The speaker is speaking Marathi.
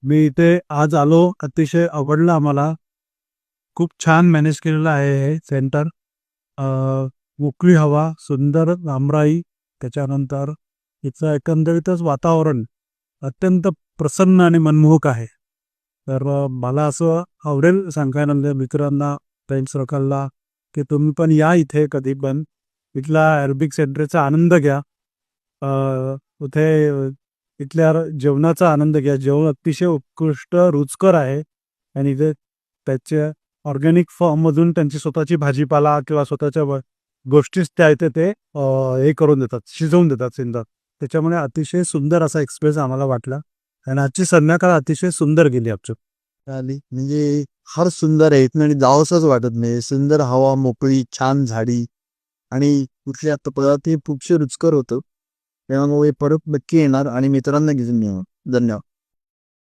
मी इथे आज आलो. अतिशय आवडलं आम्हाला. खूप छान मॅनेज केलेलं आहे हे सेंटर. अ, मोकळी हवा, सुंदर रामराई, त्याच्यानंतर इथलं एकंदरीतच वातावरण अत्यंत प्रसन्न आणि मनमोहक आहे. तर मला असं आवडेल सांगायला मित्रांना, फ्रेंड सर्कलला, की तुम्ही पण या इथे कधी पण. इथला अरबिक सेंटरचा आनंद घ्या. इथे इथल्या जेवणाचा आनंद घ्या. जेवण अतिशय उत्कृष्ट, रुचकर आहे आणि इथे त्याच्या ऑर्गॅनिक फॉर्ममधून त्यांची स्वतःची भाजीपाला किंवा स्वतःच्या गोष्टीच त्या इथे ते हे करून देतात, शिजवून देतात सिंधात. त्याच्यामुळे अतिशय सुंदर असा एक्सपिरियन्स आम्हाला वाटला आणि आजची संध्याकाळ अतिशय सुंदर गेली आमची. आली म्हणजे फार सुंदर आहे इथनं आणि जावंसंच वाटत नाही. सुंदर हवा, मोकळी, छान झाडी आणि कुठले आता पदार्थ हे खूपशे रुचकर होतं. त्यामुळे परत नक्की येणार आणि मित्रांना घेऊन येणार. धन्यवाद.